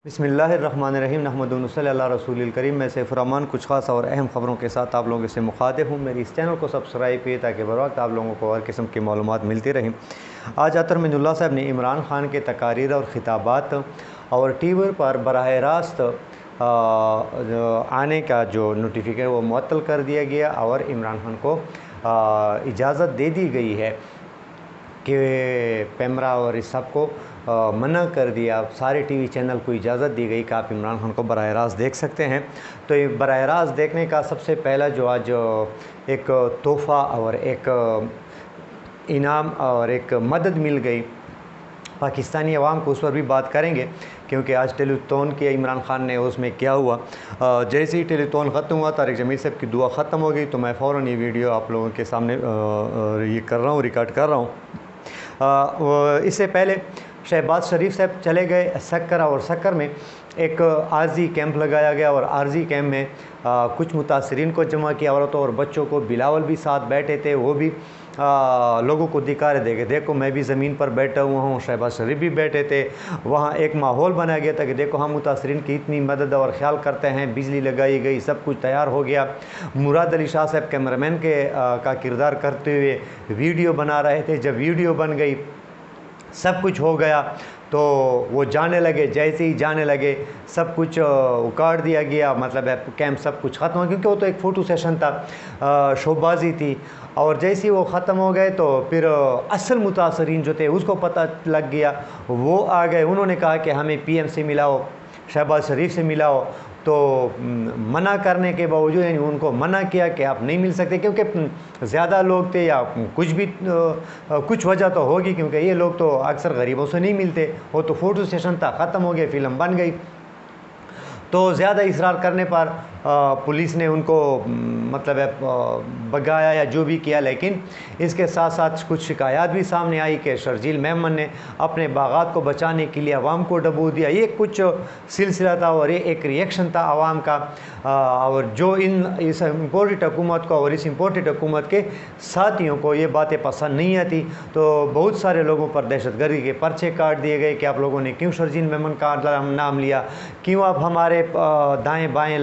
बिस्मिल्लाहिर्रहमानिर्रहीम नहमदुहु व नसल्ली अला रसूलिल करीम। मैं सैफुर रहमान कुछ खास और अहम ख़बरों के साथ आप लोगों से मुखातिब हूँ। मेरी इस चैनल को सब्सक्राइब किए ताकि बर वक्त आप लोगों को हर किस्म की मालूमात मिलती रहें। आज अतर मिनुल्लाह साहब ने इमरान खान के तकारीर और ख़िताबात और टीवी पर बराह रास्त आने का जो नोटिफिकेशन वो मुअत्तल कर दिया गया और इमरान खान को इजाज़त दे दी गई है कि पैमरा और इस सब को मना कर दिया। सारे टीवी चैनल को इजाज़त दी गई कि आप इमरान खान को बराह रास्त देख सकते हैं। तो ये बराह रास्त देखने का सबसे पहला जो आज एक तोहफ़ा और एक इनाम और एक मदद मिल गई पाकिस्तानी अवाम को, उस पर भी बात करेंगे क्योंकि आज टेलीथॉन किया इमरान खान ने। उसमें क्या हुआ, जैसे ही टेलीथॉन ख़त्म हुआ, तारिक जमील साहब की दुआ ख़त्म हो गई, तो मैं फ़ौरन ये वीडियो आप लोगों के सामने ये कर रहा हूँ, रिकॉर्ड कर रहा हूँ। इससे पहले शहबाज शरीफ साहब चले गए सक्कर, और सक्कर में एक आर्जी कैंप लगाया गया और आर्जी कैंप में कुछ मुतासरीन को जमा किया, औरतों और बच्चों को। बिलावल भी साथ बैठे थे, वो भी लोगों को दिखा रहे थे कि देखो मैं भी ज़मीन पर बैठा हुआ हूँ। शहबाज शरीफ भी बैठे थे। वहाँ एक माहौल बनाया गया था कि देखो हम मुतासरीन की इतनी मदद और ख्याल करते हैं। बिजली लगाई गई, सब कुछ तैयार हो गया। मुराद अली शाह साहब कैमरामैन का किरदार करते हुए वीडियो बना रहे थे। जब वीडियो बन गई, सब कुछ हो गया, तो वो जाने लगे। जैसे ही जाने लगे, सब कुछ उकाड़ दिया गया, मतलब है कैंप सब कुछ ख़त्म हो, क्योंकि वो तो एक फ़ोटो सेशन था, शोबाजी थी। और जैसे ही वो ख़त्म हो गए तो फिर असल मुतासरीन जो थे उसको पता लग गया, वो आ गए। उन्होंने कहा कि हमें पीएम से मिलाओ, शहबाज शरीफ से मिलाओ। तो मना करने के बावजूद यानी उनको मना किया कि आप नहीं मिल सकते, क्योंकि ज़्यादा लोग थे या कुछ भी कुछ वजह तो होगी, क्योंकि ये लोग तो अक्सर गरीबों से नहीं मिलते। वो तो फ़ोटो सेशन था, ख़त्म हो गया, फ़िल्म बन गई। तो ज़्यादा इसरार करने पर पुलिस ने उनको मतलब है भगाया या जो भी किया। लेकिन इसके साथ साथ कुछ शिकायत भी सामने आई कि शर्जील मेमन ने अपने बागात को बचाने के लिए आवाम को डबो दिया। ये कुछ सिलसिला था और ये एक रिएक्शन था आवाम का, और जो इस इम्पोर्टेड हुकूमत को और इस इम्पोर्टेड हुकूमत के साथियों को ये बातें पसंद नहीं आती। तो बहुत सारे लोगों पर दहशतगर्दी के पर्चे काट दिए गए कि आप लोगों ने क्यों शर्जील मेमन का नाम लिया, क्यों आप हमारे दाएँ बाएँ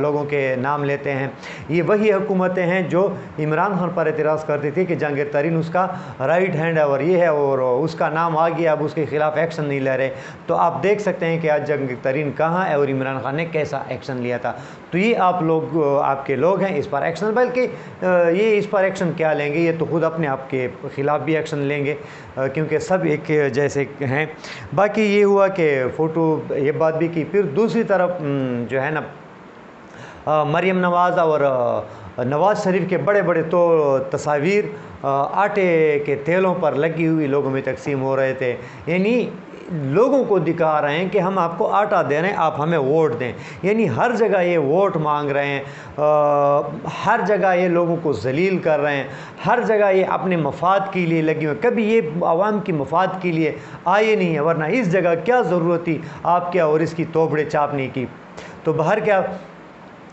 लोगों के नाम लेते हैं। ये वही हुकूमतें हैं जो इमरान खान पर एतराज़ करती थी कि जहांगीर तरीन उसका राइट हैंड है और ये है, और उसका नाम आ गया, अब उसके ख़िलाफ़ एक्शन नहीं ले रहे। तो आप देख सकते हैं कि आज जहांगीर तरीन कहाँ है और इमरान खान ने कैसा एक्शन लिया था। तो ये आप लोग, आपके लोग हैं इस पर एक्शन, बल्कि ये इस पर एक्शन क्या लेंगे, ये तो ख़ुद अपने आप के ख़िलाफ़ भी एक्शन लेंगे, क्योंकि सब एक जैसे हैं। बाकी ये हुआ कि फ़ोटो ये बात भी की। फिर दूसरी तरफ जो है ना, मरियम नवाज़ और नवाज़ शरीफ के बड़े बड़े तो तस्वीर आटे के तेलों पर लगी हुई लोगों में तकसीम हो रहे थे। यानी लोगों को दिखा रहे हैं कि हम आपको आटा दे रहे हैं, आप हमें वोट दें। यानी हर जगह ये वोट मांग रहे हैं, हर जगह ये लोगों को जलील कर रहे हैं, हर जगह ये अपने मफाद के लिए लगी हुई। कभी ये आवाम की मफाद के लिए आए नहीं है, वरना इस जगह क्या ज़रूरत थी आपके और इसकी तोबड़े चापने की। तो बाहर क्या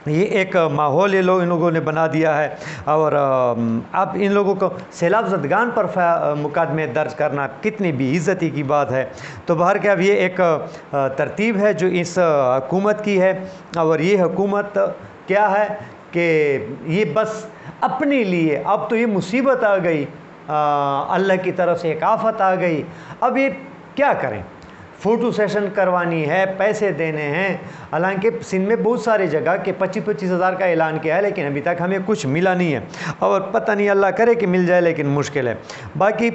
ये एक माहौल ये इन लोगों ने बना दिया है। और अब इन लोगों को सैलाब ज़दगान पर मुकदमे दर्ज करना कितनी बेइज्जती की बात है। तो बाहर क्या अब ये एक तरतीब है जो इस हुकूमत की है, और ये हुकूमत क्या है कि ये बस अपने लिए, अब तो ये मुसीबत आ गई, अल्लाह की तरफ से एक आफत आ गई, अब ये क्या करें। फ़ोटो सेशन करवानी है, पैसे देने हैं। हालांकि सिंध में बहुत सारी जगह के 25-25 हज़ार का ऐलान किया है, लेकिन अभी तक हमें कुछ मिला नहीं है, और पता नहीं, अल्लाह करे कि मिल जाए, लेकिन मुश्किल है। बाकी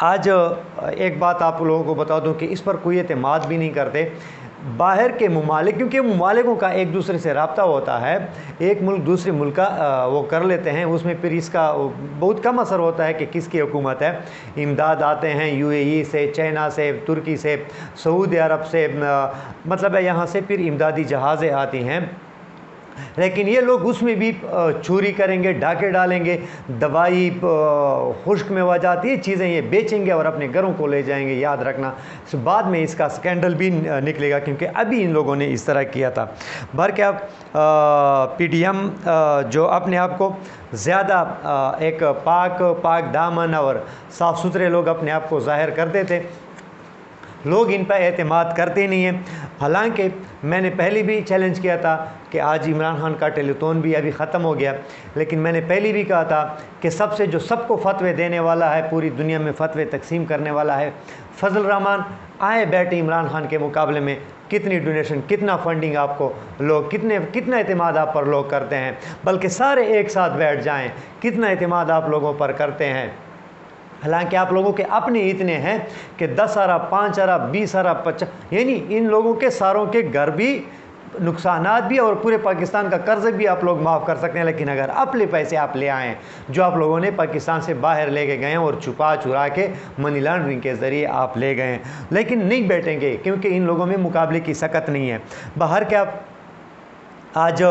आज एक बात आप लोगों को बता दूं कि इस पर कोई एतमाद भी नहीं करते बाहर के ममालिक, क्योंकि ममालिकों का एक दूसरे से रब्ता होता है। एक मुल्क दूसरे मुल्क का वो कर लेते हैं, उसमें फिर इसका बहुत कम असर होता है कि किसकी हुकूमत है। इमदाद आते हैं यूएई से, चाइना से, तुर्की से, सऊदी अरब से, मतलब है यहाँ से फिर इमदादी जहाज़ें आती हैं। लेकिन ये लोग उसमें भी चोरी करेंगे, डाके डालेंगे, दवाई खुश्क में वह जाती है चीज़ें ये बेचेंगे और अपने घरों को ले जाएंगे। याद रखना, बाद में इसका स्कैंडल भी निकलेगा, क्योंकि अभी इन लोगों ने इस तरह किया था। भर क्या पीडीएम जो अपने आप को ज़्यादा एक पाक दामन और साफ़ सुथरे लोग अपने आप को ज़ाहिर करते थे, लोग इन पर एतमाद करते नहीं हैं। हालांकि मैंने पहले भी चैलेंज किया था कि आज इमरान खान का टेलीथॉन भी अभी ख़त्म हो गया, लेकिन मैंने पहले भी कहा था कि सबसे जो सबको फतवे देने वाला है, पूरी दुनिया में फतवे तकसीम करने वाला है, फजल रहमान आए बैठे इमरान खान के मुकाबले में, कितनी डोनेशन, कितना फंडिंग आपको लोग, कितना एतमाद आप पर लोग करते हैं, बल्कि सारे एक साथ बैठ जाएं, कितना एतमाद आप लोगों पर करते हैं। हालांकि आप लोगों के अपने इतने हैं कि 10 अरब, 5 अरब, 20 अरब, 50, यानी इन लोगों के सारों के घर भी, नुकसानात भी और पूरे पाकिस्तान का कर्ज भी आप लोग माफ़ कर सकते हैं। लेकिन अगर अपने पैसे आप ले आएँ जो आप लोगों ने पाकिस्तान से बाहर ले के गए हैं और छुपा चुरा के मनी लॉन्ड्रिंग के ज़रिए आप ले गए हैं, लेकिन नहीं बैठेंगे क्योंकि इन लोगों में मुकाबले की सकत नहीं है। बाहर क्या, आज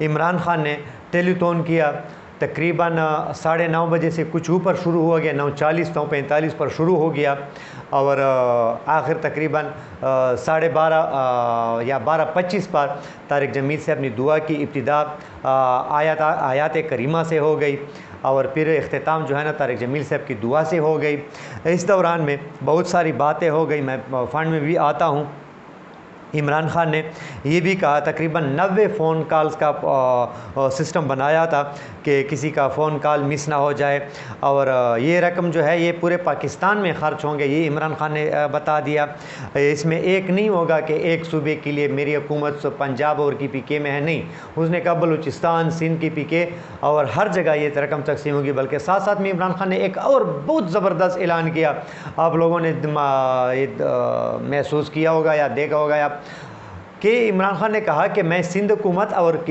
इमरान खान ने टेलीथॉन किया, तकरीबन 9:30 बजे से कुछ ऊपर शुरू हो गया, 9:40 9:45 पर शुरू हो गया और आखिर तकरीबन 12:30 या 12:25 पर तारिक जमील से अपनी दुआ की इब्तिदा आयात करीमा से हो गई और फिर इख्तिताम जो है ना तारिक जमील साहब की दुआ से हो गई। इस दौरान में बहुत सारी बातें हो गई, मैं फंड में भी आता हूँ। इमरान खान ने ये भी कहा, तकरीबन 90 फ़ोन कॉल्स का सिस्टम बनाया था कि किसी का फ़ोन कॉल मिस ना हो जाए और ये रकम जो है ये पूरे पाकिस्तान में ख़र्च होंगे, ये इमरान खान ने बता दिया। इसमें एक नहीं होगा कि एक सूबे के लिए मेरी हुकूमत पंजाब और KPK में है, नहीं, उसने कहा बलूचिस्तान, सिंध KPK और हर जगह ये रकम तकसीम होगी। बल्कि साथ साथ में इमरान खान ने एक और बहुत ज़बरदस्त ऐलान किया, आप लोगों ने महसूस किया होगा या देखा होगा या, कि इमरान खान ने कहा कि मैं सिंध हुकूमत और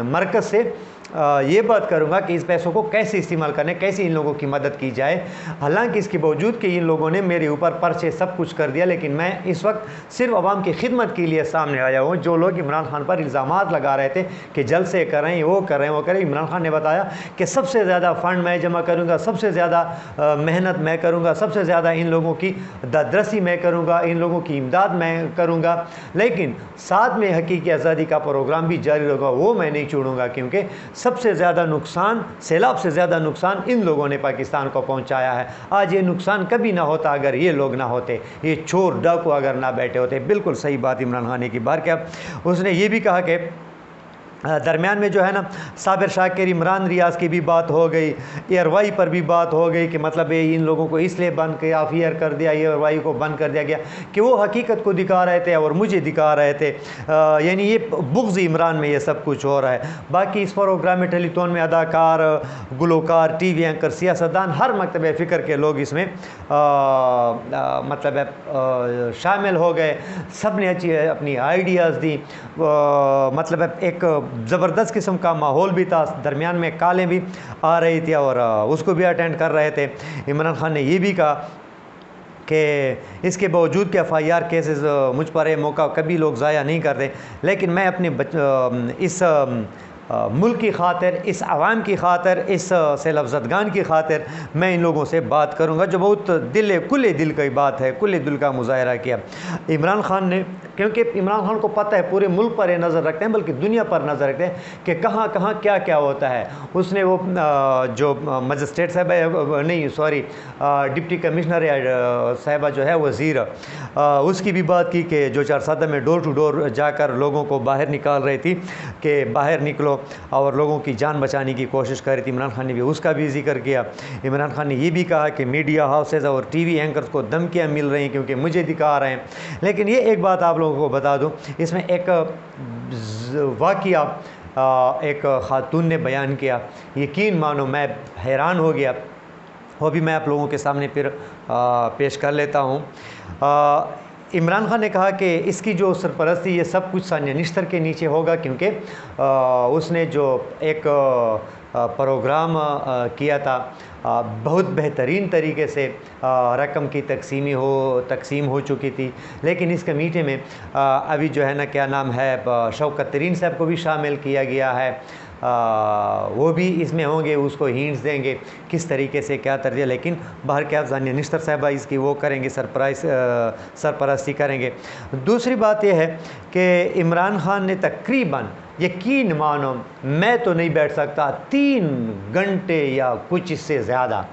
मरकज़ से ये बात करूँगा कि इस पैसों को कैसे इस्तेमाल करने, कैसे इन लोगों की मदद की जाए। हालांकि इसके बावजूद कि इन लोगों ने मेरे ऊपर पर्चे सब कुछ कर दिया, लेकिन मैं इस वक्त सिर्फ आवाम की खिदमत के लिए सामने आया हूँ। जो लोग इमरान खान पर इल्ज़ामात लगा रहे थे कि जलसे कर रहे हैं, वो कर रहे हैं, वो कर रहे हैं, इमरान खान ने बताया कि सबसे ज़्यादा फ़ंड मैं जमा करूँगा, सबसे ज़्यादा मेहनत मैं करूँगा, सबसे ज़्यादा इन लोगों की ददरसी मैं करूँगा, इन लोगों की इमदाद मैं करूँगा, लेकिन साथ में हकीकी आज़ादी का प्रोग्राम भी जारी होगा, वो मैं नहीं छोड़ूंगा, क्योंकि सबसे ज़्यादा नुकसान, सैलाब से ज़्यादा नुकसान इन लोगों ने पाकिस्तान को पहुंचाया है। आज ये नुकसान कभी ना होता अगर ये लोग ना होते, ये चोर डाकू अगर ना बैठे होते। बिल्कुल सही बात इमरान खान की बात। क्या उसने ये भी कहा कि दरमियान में जो है ना साबिर शाकिर, इमरान रियाज की भी बात हो गई, एयरवाई पर भी बात हो गई कि मतलब ये इन लोगों को इसलिए बंद किया, ऑफियर कर दिया, एयरवाई को बंद कर दिया गया कि वो हकीकत को दिखा रहे थे और मुझे दिखा रहे थे, यानी ये बुग़्ज़ इमरान में ये सब कुछ हो रहा है। बाकी इस प्रोग्राम में टेलीथॉन में अदाकार, गुलकार, TV एंकर, सियासतदान, हर मकतब फ़िक्र के लोग इसमें मतलब शामिल हो गए। सब ने अच्छी अपनी आइडियाज़ दी, मतलब एक ज़बरदस्त किस्म का माहौल भी था। दरमियान में कालें भी आ रही थी और उसको भी अटेंड कर रहे थे। इमरान खान ने ये भी कहा कि इसके बावजूद कि FIR केसेस मुझ पर है, मौका कभी लोग ज़ाया नहीं करते, लेकिन मैं अपने इस मुल्क की खातिर, इस आवाम की खातिर, इस सैलफजदगान की खातिर मैं इन लोगों से बात करूंगा। जो बहुत खुले दिल की बात है, खुले दिल का मुजाहरा किया इमरान खान ने, क्योंकि इमरान खान को पता है पूरे मुल्क पर ये नज़र रखते हैं, बल्कि दुनिया पर नज़र रखते हैं कि कहाँ कहाँ क्या क्या होता है। उसने वो जो मजिस्ट्रेट साहब नहीं सॉरी डिप्टी कमिश्नर साहिबा जो है वज़ीर, उसकी भी बात की कि जो 4 में डोर टू डोर जाकर लोगों को बाहर निकाल रही थी कि बाहर निकलो और लोगों की जान बचाने की कोशिश कर रही थी। इमरान खान ने भी उसका भी जिक्र किया। इमरान खान ने ये भी कहा कि मीडिया हाउसेज और TV एंकर्स को धमकियाँ मिल रही हैं क्योंकि मुझे दिखा रहे हैं। लेकिन ये एक बात आप लोगों को बता दूं, इसमें एक वाक़या एक ख़ातून ने बयान किया, यकीन मानो मैं हैरान हो गया, वो भी मैं आप लोगों के सामने फिर पेश कर लेता हूँ। इमरान खान ने कहा कि इसकी जो सरपरस्ती ये सब कुछ सानिया निश्तर के नीचे होगा, क्योंकि उसने जो एक प्रोग्राम किया था, बहुत बेहतरीन तरीके से रकम की तकसीम हो चुकी थी। लेकिन इस कमेटी में अभी जो है ना क्या नाम है, शौकत तरीन साहब को भी शामिल किया गया है, वो भी इसमें होंगे, उसको हिंट्स देंगे किस तरीके से क्या तरजीह। लेकिन बाहर क्या जानिया निश्तर साहबा इसकी वो करेंगे, सरपरस्ती करेंगे। दूसरी बात यह है कि इमरान खान ने तकरीबन, यकीन मानो मैं तो नहीं बैठ सकता, 3 घंटे या कुछ इससे ज़्यादा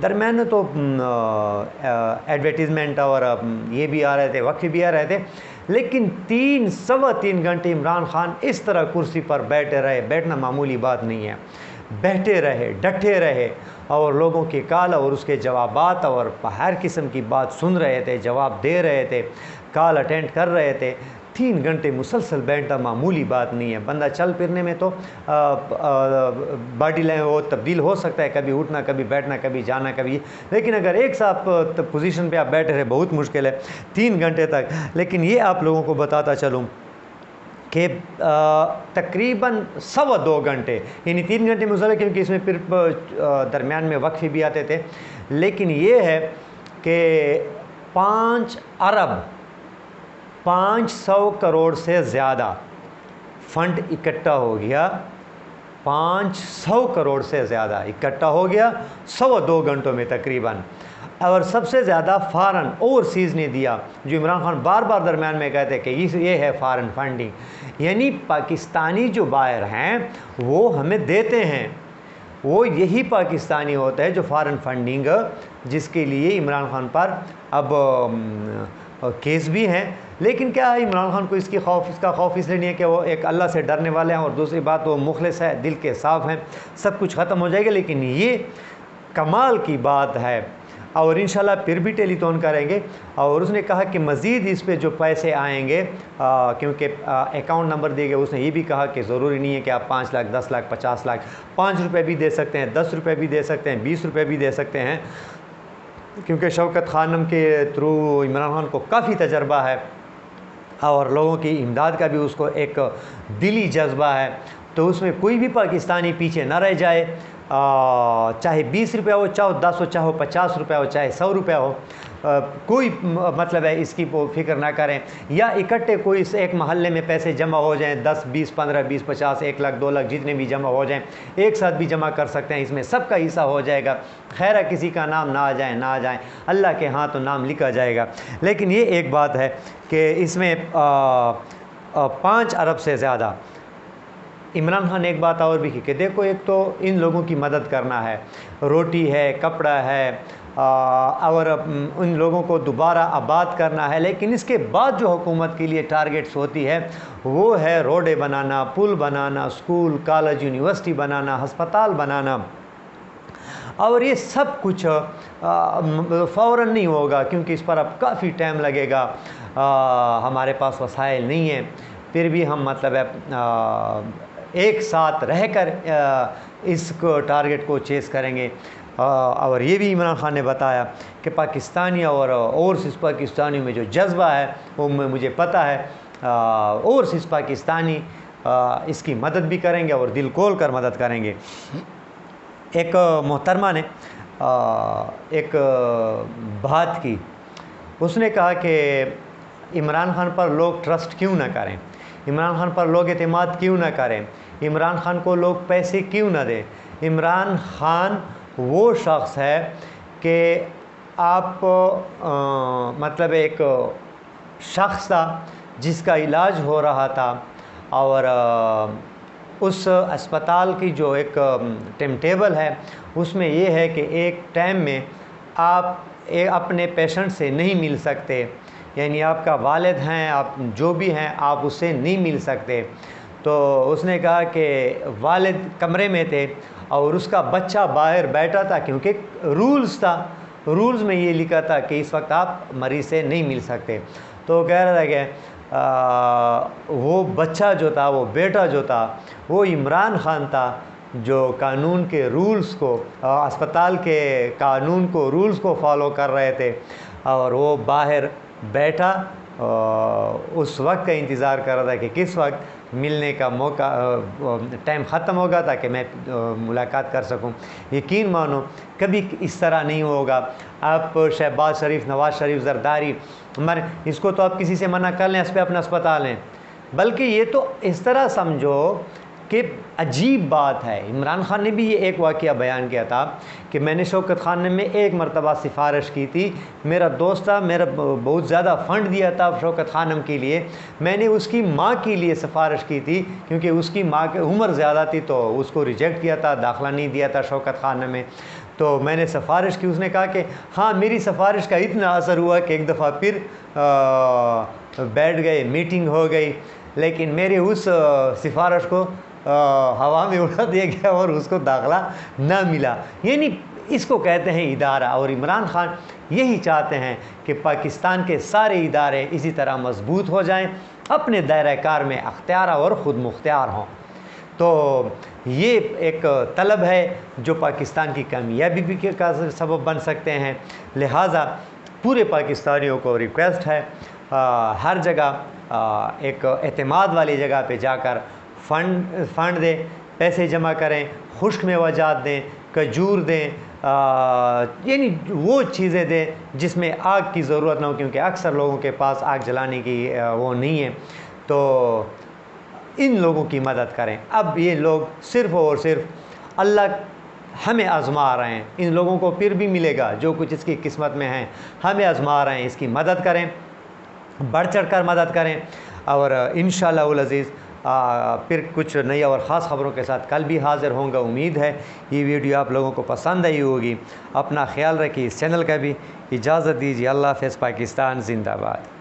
درمیان میں تو ایڈورٹیزمنٹ اور یہ بھی آ رہے تھے، وقت بھی آ رہے تھے، لیکن 3 گھنٹے عمران خان اس طرح کرسی پر بیٹھے رہے۔ بیٹھنا معمولی بات نہیں ہے، بیٹھے رہے، ڈٹے رہے اور لوگوں کے کال اور اس کے جوابات اور ہر قسم کی بات سن رہے تھے، جواب دے رہے تھے، کال اٹینڈ کر رہے تھے۔ 3 گھنٹے مسلسل بیٹھنا معمولی بات نہیں ہے۔ بندہ چل پھرنے میں تو باڈی وہ تبدیل ہو سکتا ہے، کبھی اٹھنا، کبھی بیٹھنا، کبھی جانا، کبھی، لیکن اگر ایک ساتھ پوزیشن پہ آپ بیٹھے رہے بہت مشکل ہے 3 گھنٹے تک۔ لیکن یہ آپ لوگوں کو بتاتا چلوں کہ تقریباً 2.25 گھنٹے، یعنی 3 گھنٹے مسلسل، کیونکہ اس میں پھر درمیان میں وقفے بھی آتے تھے، لیکن یہ ہے کہ 5 ارب 500 کروڑ سے زیادہ فنڈ اکٹھا ہو گیا، 500 کروڑ سے زیادہ اکٹھا ہو گیا 2.25 گھنٹوں میں تقریباً۔ اور سب سے زیادہ فارن اوورسیز نے دیا، جو عمران خان بار بار درمیان میں کہتے ہیں کہ یہ ہے فارن فنڈنگ، یعنی پاکستانی جو بائر ہیں وہ ہمیں دیتے ہیں، وہ یہی پاکستانی ہوتا ہے جو فارن فنڈنگ، جس کے لیے عمران خان پر اب کیس بھی ہیں۔ لیکن کیا ہے، عمران خان کو اس کا خوف اس لیے نہیں ہے کہ وہ ایک اللہ سے ڈرنے والے ہیں، اور دوسری بات وہ مخلص ہے، دل کے صاف ہیں، سب کچھ ختم ہو جائے گا۔ لیکن یہ کمال کی بات ہے، اور انشاءاللہ پھر بھی ٹیلی تون کریں گے۔ اور اس نے کہا کہ مزید اس پہ جو پیسے آئیں گے، کیونکہ اکاؤنٹ نمبر دیے گئے، اس نے یہ بھی کہا کہ ضروری نہیں ہے کہ آپ 5 لاکھ 10 لاکھ 50 لاکھ 5 روپے بھی دے سکتے ہیں، 10 روپے بھی دے سکتے ہیں، 20 روپے بھی دے سکتے ہیں، کیونکہ شوکت خانم کے تھرو عمران خان کو کافی تجربہ ہے اور لوگوں کی امداد کا بھی اس کو ایک دلی جذبہ ہے۔ تو اس میں کوئی بھی پاکستانی پیچھے نہ رہ جائے، چاہے 20 روپے ہو، چاہے 10 ہو، چاہے 50 روپے ہو، چاہے 100 روپے ہو، کوئی مطلب ہے اس کی فکر نہ کریں، یا اکٹھے کوئی ایک محلے میں پیسے جمع ہو جائیں، 10 20 15 20 50 1 لاکھ 2 لاکھ جتنے بھی جمع ہو جائیں، ایک ساتھ بھی جمع کر سکتے ہیں، اس میں سب کا حصہ ہو جائے گا۔ خیر ہے کسی کا نام نہ آ جائیں، اللہ کے ہاں تو نام لکھا جائے گا۔ لیکن یہ ایک بات ہے کہ اس میں 5 ارب سے زیادہ عمران خان نے ایک بات اور بھی کی کہ دیکھو، ایک تو ان لوگوں کی مدد کرنا ہے، روٹی ہے، کپڑا ہے، اور ان لوگوں کو دوبارہ آباد کرنا ہے، لیکن اس کے بعد جو حکومت کے لیے ٹارگیٹس ہوتی ہے وہ ہے روڈیں بنانا، پل بنانا، اسکول، کالج، یونیورسٹی بنانا، ہسپتال بنانا۔ اور یہ سب کچھ فوراً نہیں ہوگا، کیونکہ اس پر اب کافی ٹائم لگے گا، ہمارے پاس وسائل نہیں ہیں، پھر بھی ہم مطلب ہے ایک ساتھ رہ کر اس کو ٹارگٹ کو چیز کریں گے۔ اور یہ بھی عمران خان نے بتایا کہ پاکستانی اور اوورسیز پاکستانیوں میں جو جذبہ ہے وہ مجھے پتہ ہے، اوورسیز پاکستانی اس کی مدد بھی کریں گے اور دل کھول کر مدد کریں گے۔ ایک محترمہ نے ایک بات کی، اس نے کہا کہ عمران خان پر لوگ ٹرسٹ کیوں نہ کریں، عمران خان پر لوگ اعتماد کیوں نہ کریں، عمران خان کو لوگ پیسے کیوں نہ دیں۔ عمران خان وہ شخص ہے کہ آپ مطلب ایک شخص تھا جس کا علاج ہو رہا تھا، اور اس اسپتال کی جو ایک ٹائم ٹیبل ہے اس میں یہ ہے کہ ایک ٹائم میں آپ اپنے پیشنٹ سے نہیں مل سکتے، یعنی آپ کا والد ہیں، آپ جو بھی ہیں، آپ اس سے نہیں مل سکتے۔ تو اس نے کہا کہ والد کمرے میں تھے اور اس کا بچہ باہر بیٹھا تھا، کیونکہ رولز تھا، رولز میں یہ لکھا تھا کہ اس وقت آپ مریض سے نہیں مل سکتے۔ تو کہہ رہا تھا کہ وہ بچہ جو تھا، وہ بیٹا جو تھا، وہ عمران خان تھا، جو قانون کے رولز کو، اسپتال کے قانون کو، رولز کو فالو کر رہے تھے، اور وہ باہر بیٹھا اس وقت کا انتظار کر رہا تھا کہ کس وقت ملنے کا موقع، ٹائم ختم ہوگا تاکہ میں ملاقات کر سکوں۔ یقین مانو کبھی اس طرح نہیں ہوگا۔ آپ شہباز شریف، نواز شریف، زرداری، اس کو تو آپ کسی سے منع کر لیں، اس پہ اپنا اسپتال ہیں، بلکہ یہ تو اس طرح سمجھو کہ عجیب بات ہے۔ عمران خان نے بھی یہ ایک واقعہ بیان کیا تھا کہ میں نے شوکت خان میں ایک مرتبہ سفارش کی تھی، میرا دوست تھا، میرا بہت زیادہ فنڈ دیا تھا شوکت خانم کے لیے، میں نے اس کی ماں کے لیے سفارش کی تھی، کیونکہ اس کی ماں کی عمر زیادہ تھی تو اس کو ریجیکٹ کیا تھا، داخلہ نہیں دیا تھا شوکت خانم میں۔ تو میں نے سفارش کی، اس نے کہا کہ ہاں میری سفارش کا اتنا اثر ہوا کہ ایک دفعہ پھر بیٹھ گئے، میٹنگ ہو گئی، لیکن میرے اس سفارش کو ہوا میں اڑا دیا گیا اور اس کو داخلہ نہ ملا۔ یعنی اس کو کہتے ہیں ادارہ، اور عمران خان یہی چاہتے ہیں کہ پاکستان کے سارے ادارے اسی طرح مضبوط ہو جائیں، اپنے دائرہ کار میں اختیار اور خود مختار ہوں۔ تو یہ ایک طلب ہے جو پاکستان کی کامیابی کا سبب بن سکتے ہیں۔ لہٰذا پورے پاکستانیوں کو ریکویسٹ ہے، ہر جگہ ایک اعتماد والی جگہ پہ جا کر فنڈ دیں، پیسے جمع کریں، خشک میوجات دیں، کھجور دیں، یعنی وہ چیزیں دیں جس میں آگ کی ضرورت نہ ہو، کیونکہ اکثر لوگوں کے پاس آگ جلانے کی وہ نہیں ہے، تو ان لوگوں کی مدد کریں۔ اب یہ لوگ صرف اور صرف اللہ ہمیں آزما رہے ہیں، ان لوگوں کو پھر بھی ملے گا جو کچھ اس کی قسمت میں ہیں، ہمیں آزما رہے ہیں، اس کی مدد کریں، بڑھ چڑھ کر مدد کریں، اور انشاءاللہ العزیز پھر کچھ نئی اور خاص خبروں کے ساتھ کل بھی حاضر ہوں گا۔ امید ہے یہ ویڈیو آپ لوگوں کو پسند آئی ہوگی۔ اپنا خیال رکھیے، اس چینل کا بھی۔ اجازت دیجیے، اللہ حافظ، پاکستان زندہ باد۔